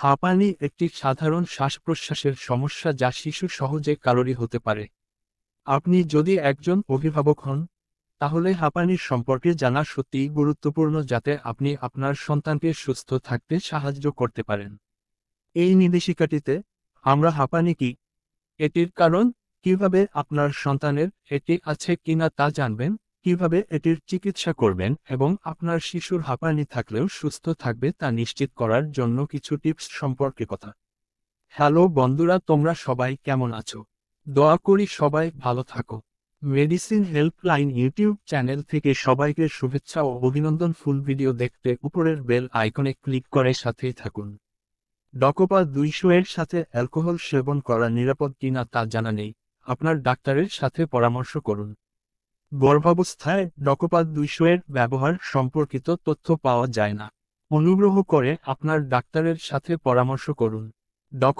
হাঁপানি একটি সাধারণ শ্বাস-প্রশ্বাসের সমস্যা যা শিশু সহজে কারোরই হতে পারে। আপনি যদি একজন অভিভাবক হন, তাহলে হাঁপানির সম্পর্কে জানা সত্যিই গুরুত্বপূর্ণ যাতে আপনি আপনার সন্তানকে সুস্থ থাকতে সাহায্য করতে পারেন। এই নির্দেশিকাটিতে আমরা হাঁপানি কি, এটির কারণ, কিভাবে আপনার সন্তানের এটি আছে কিনা তা জানবেন, কিভাবে এটির চিকিৎসা করবেন এবং আপনার শিশুর হাঁপানি থাকলেও সুস্থ থাকবে তা নিশ্চিত করার জন্য কিছু টিপস সম্পর্কে কথা। হ্যালো বন্ধুরা, তোমরা সবাই কেমন আছো? দোয়া করি সবাই ভালো থাকো। মেডিসিন হেল্পলাইন ইউটিউব চ্যানেল থেকে সবাইকে শুভেচ্ছা ও অভিনন্দন। ফুল ভিডিও দেখতে উপরের বেল আইকনে ক্লিক করে সাথেই থাকুন। ডকোপা 200 এর সাথে অ্যালকোহল সেবন করা নিরাপদ কিনা তা জানা নেই, আপনার ডাক্তারের সাথে পরামর্শ করুন। গর্ভাবস্থায় ডকোপা 200 এর ব্যবহার সম্পর্কিত তথ্য পাওয়া যায় না। অনুগ্রহ করে আপনার ডাক্তারের সাথে পরামর্শ করুন।